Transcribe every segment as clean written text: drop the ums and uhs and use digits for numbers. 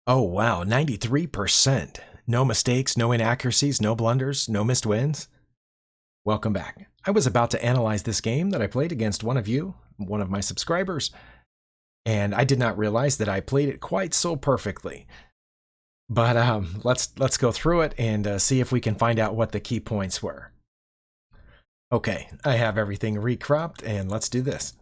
Oh, wow, 93%. No mistakes, no inaccuracies, no blunders, no missed wins. Welcome back. I was about to analyze this game that I played against one of you, one of my subscribers, and I did not realize that I played it quite so perfectly. But let's go through it and see if we can find out what the key points were. Okay, I have everything recropped, and let's do this.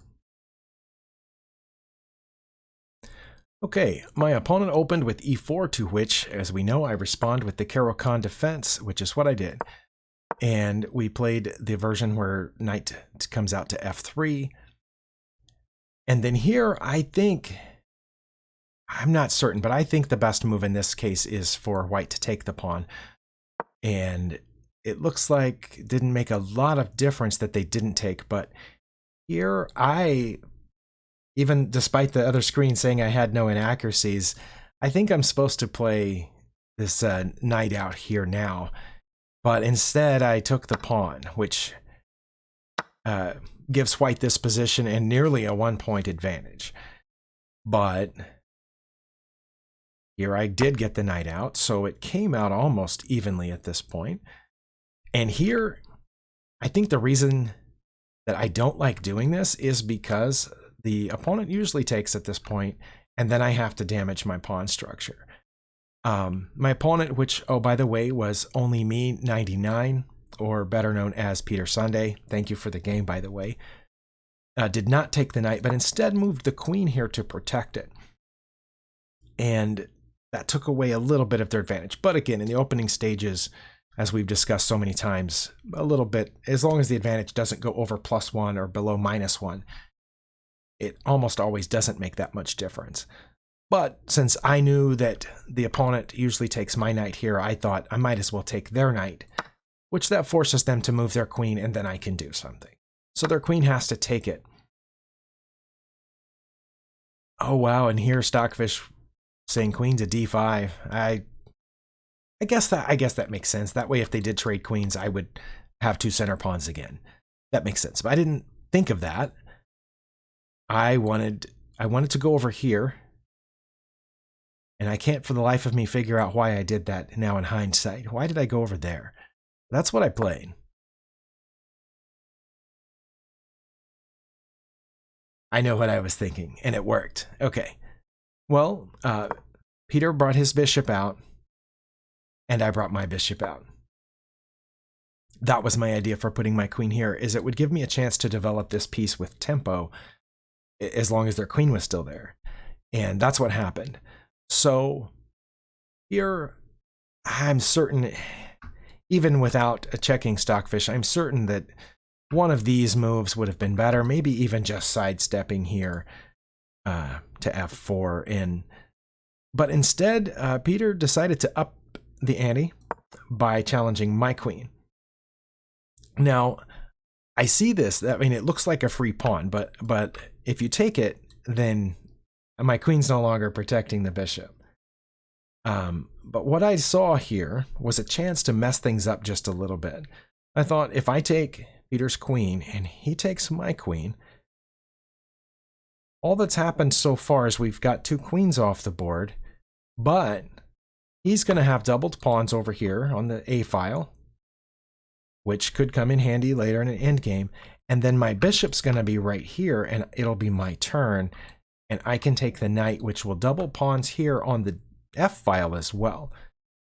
Okay, my opponent opened with e4, to which, as we know, I respond with the Caro-Kann defense, which is what I did. And we played the version where knight comes out to f3. And then here, I think, I'm not certain, but I think the best move in this case is for white to take the pawn. And it looks like it didn't make a lot of difference that they didn't take, but here even despite the other screen saying I had no inaccuracies, I think I'm supposed to play this knight out here now. But instead, I took the pawn, which gives white this position and nearly a 1-point advantage. But here I did get the knight out, so it came out almost evenly at this point. And here, I think the reason that I don't like doing this is because the opponent usually takes at this point, and then I have to damage my pawn structure. My opponent, which, oh, by the way, was only me 99, or better known as Peter Sunday, thank you for the game, by the way, did not take the knight, but instead moved the queen here to protect it. And that took away a little bit of their advantage. But again, in the opening stages, as we've discussed so many times, a little bit, as long as the advantage doesn't go over +1 or below -1, it almost always doesn't make that much difference. But since I knew that the opponent usually takes my knight here, I thought I might as well take their knight, which that forces them to move their queen, and then I can do something. So their queen has to take it. Oh, wow, and here Stockfish saying queen to d5. I guess that makes sense. That way, if they did trade queens, I would have 2 center pawns again. That makes sense. But I didn't think of that. I wanted to go over here, and I can't for the life of me figure out why I did that now in hindsight. Why did I go over there? That's what I played. I know what I was thinking, and it worked. Okay. Well, Peter brought his bishop out, and I brought my bishop out. That was my idea for putting my queen here, is it would give me a chance to develop this piece with tempo, as long as their queen was still there. And that's what happened. So here, I'm certain, even without checking Stockfish, I'm certain that one of these moves would have been better, maybe even just sidestepping here to f4. But instead, Peter decided to up the ante by challenging my queen. Now, I see this, I mean, it looks like a free pawn, but if you take it, then my queen's no longer protecting the bishop. But what I saw here was a chance to mess things up just a little bit. I thought if I take Peter's queen and he takes my queen, all that's happened so far is we've got 2 queens off the board, but he's going to have doubled pawns over here on the A file, which could come in handy later in an endgame. And then my bishop's going to be right here, and it'll be my turn. And I can take the knight, which will double pawns here on the F file as well.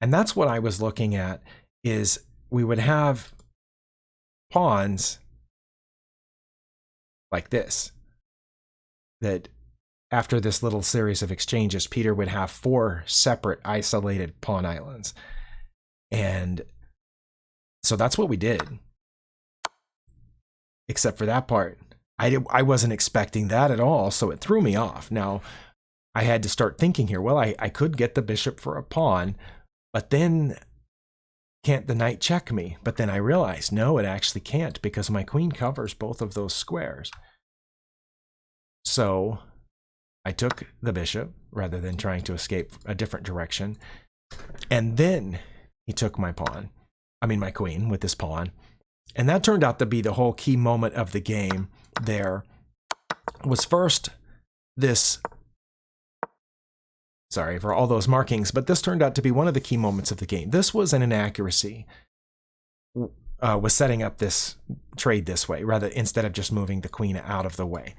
And that's what I was looking at, is we would have pawns like this, that after this little series of exchanges, Peter would have 4 separate isolated pawn islands. And so that's what we did. Except for that part. I wasn't expecting that at all, so it threw me off. Now, I had to start thinking here, well, I could get the bishop for a pawn, but then can't the knight check me? But then I realized, no, it actually can't, because my queen covers both of those squares. So I took the bishop rather than trying to escape a different direction. And then he took my pawn. I mean, my queen with this pawn. And that turned out to be the whole key moment of the game. There was first this Sorry for all those markings, but this turned out to be one of the key moments of the game. This was an inaccuracy, was setting up this trade this way, rather instead of just moving the queen out of the way.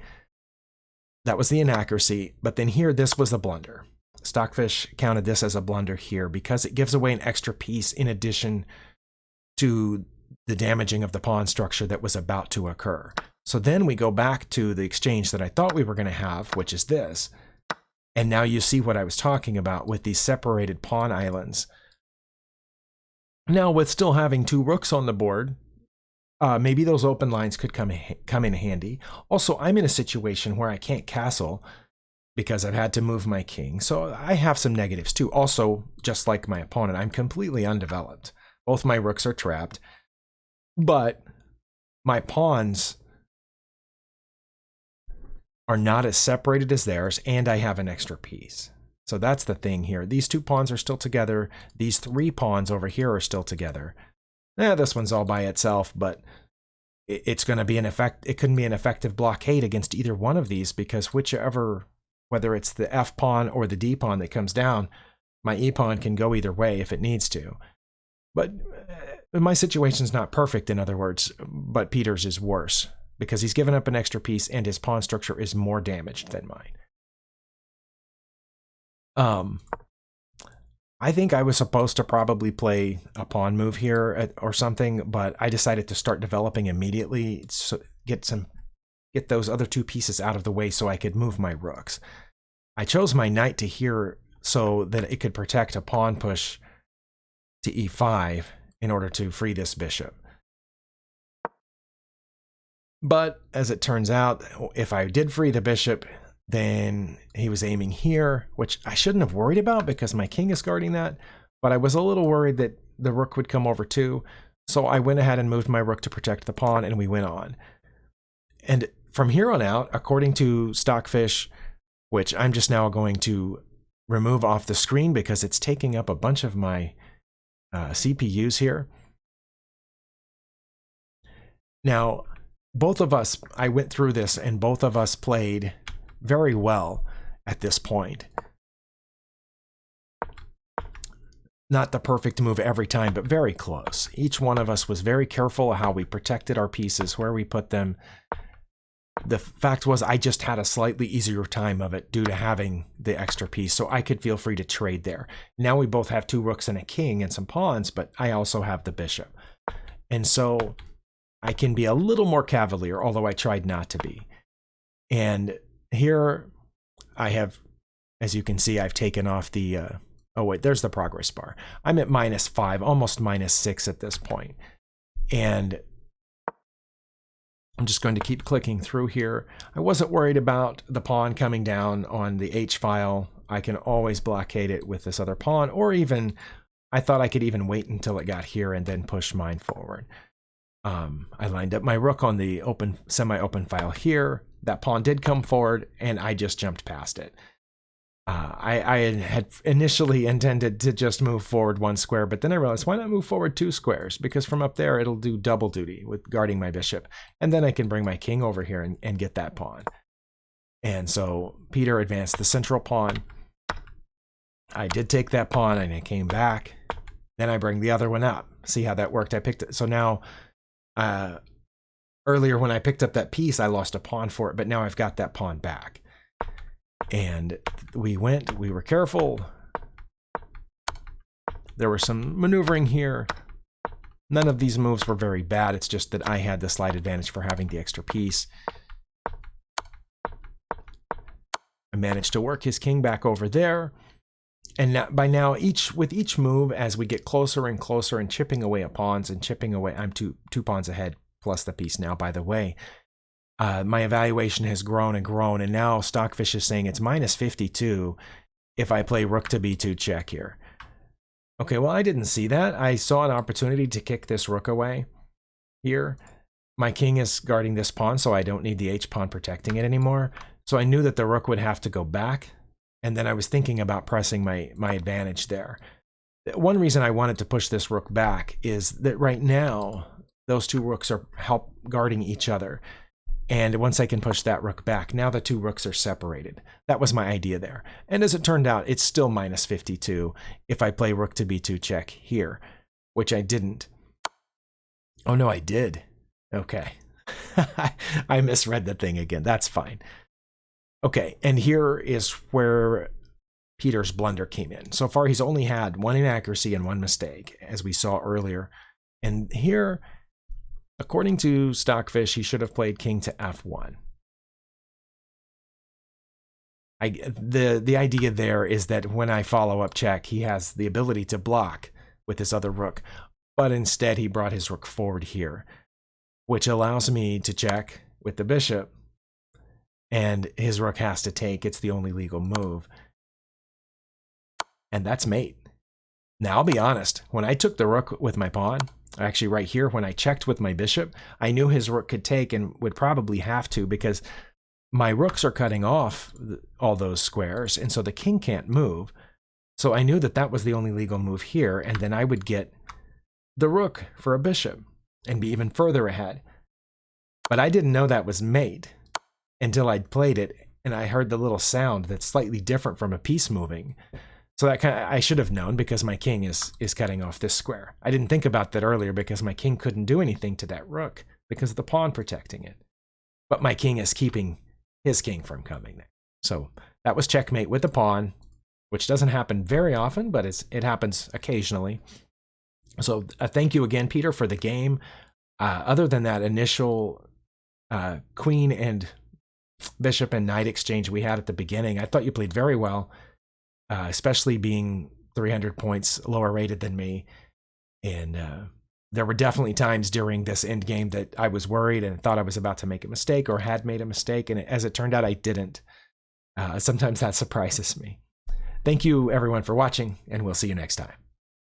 That was the inaccuracy, but then here, this was a blunder. Stockfish counted this as a blunder here because it gives away an extra piece in addition to the damaging of the pawn structure that was about to occur. So then we go back to the exchange that I thought we were going to have, which is this. And now you see what I was talking about with these separated pawn islands. Now with still having 2 rooks on the board, maybe those open lines could come in handy. Also, I'm in a situation where I can't castle because I've had to move my king. So I have some negatives too. Also, just like my opponent, I'm completely undeveloped. Both my rooks are trapped, but my pawns are not as separated as theirs, and I have an extra piece. So that's the thing here. These 2 pawns are still together. These 3 pawns over here are still together. This one's all by itself, but it's going to be it couldn't be an effective blockade against either one of these because whichever, whether it's the F pawn or the D pawn that comes down, my E pawn can go either way if it needs to. But my situation's not perfect, in other words, but Peter's is worse because he's given up an extra piece and his pawn structure is more damaged than mine. I think I was supposed to probably play a pawn move here or something, but I decided to start developing immediately, so get those other 2 pieces out of the way so I could move my rooks. I chose my knight to here so that it could protect a pawn push to e5 in order to free this bishop. But as it turns out, if I did free the bishop, then he was aiming here, which I shouldn't have worried about because my king is guarding that. But I was a little worried that the rook would come over too. So I went ahead and moved my rook to protect the pawn, and we went on. And from here on out, according to Stockfish, which I'm just now going to remove off the screen because it's taking up a bunch of my CPUs here. Now, both of us, I went through this, and both of us played very well at this point. Not the perfect move every time, but very close. Each one of us was very careful how we protected our pieces, where we put them. The fact was I just had a slightly easier time of it due to having the extra piece, so I could feel free to trade there. Now we both have 2 rooks and a king and some pawns, but I also have the bishop. And so I can be a little more cavalier, although I tried not to be. And here I have, as you can see, I've taken off the, oh wait, there's the progress bar. I'm at -5, almost -6 at this point. And I'm just going to keep clicking through here. I wasn't worried about the pawn coming down on the H file. I can always blockade it with this other pawn, or even, I thought I could even wait until it got here and then push mine forward. I lined up my rook on the open, semi-open file here. That pawn did come forward, and I just jumped past it. I had initially intended to just move forward 1 square, but then I realized, why not move forward 2 squares? Because from up there, it'll do double duty with guarding my bishop. And then I can bring my king over here and get that pawn. And so Peter advanced the central pawn. I did take that pawn, and I came back. Then I bring the other one up. See how that worked? I picked it. So now, earlier when I picked up that piece, I lost a pawn for it, but now I've got that pawn back. And we were careful. There was some maneuvering here. None of these moves were very bad. It's just that I had the slight advantage for having the extra piece. I managed to work his king back over there. And now, by now, with each move, as we get closer and closer and chipping away at pawns and chipping away, I'm two pawns ahead, plus the piece now, by the way. My evaluation has grown and grown, and now Stockfish is saying it's -52 if I play rook to b2 check here. Okay, well, I didn't see that. I saw an opportunity to kick this rook away here. My king is guarding this pawn, so I don't need the h-pawn protecting it anymore. So I knew that the rook would have to go back, and then I was thinking about pressing my advantage there. One reason I wanted to push this rook back is that right now, those 2 rooks are guarding each other. And once I can push that rook back, now the two rooks are separated. That was my idea there. And as it turned out, it's still minus 52 if I play rook to b2 check here, which I didn't. Oh, no, I did. Okay. I misread the thing again. That's fine. Okay, and here is where Peter's blunder came in. So far, he's only had one inaccuracy and one mistake, as we saw earlier. And here, according to Stockfish, he should have played king to f1. The idea there is that when I follow up check, he has the ability to block with his other rook, but instead he brought his rook forward here, which allows me to check with the bishop, and his rook has to take. It's the only legal move. And that's mate. Now, I'll be honest, when I took the rook with my pawn, actually right here, when I checked with my bishop, I knew his rook could take and would probably have to, because my rooks are cutting off all those squares, and so the king can't move. So I knew that that was the only legal move here, and then I would get the rook for a bishop and be even further ahead. But I didn't know that was mate until I'd played it, and I heard the little sound that's slightly different from a piece moving. So that I should have known, because my king is cutting off this square. I didn't think about that earlier because my king couldn't do anything to that rook because of the pawn protecting it. But my king is keeping his king from coming there. So that was checkmate with the pawn, which doesn't happen very often, but it happens occasionally. So thank you again, Peter, for the game. Other than that initial queen and bishop and knight exchange we had at the beginning, I thought you played very well. Especially being 300 points lower rated than me. And there were definitely times during this end game that I was worried and thought I was about to make a mistake or had made a mistake. And as it turned out, I didn't. Sometimes that surprises me. Thank you, everyone, for watching, and we'll see you next time.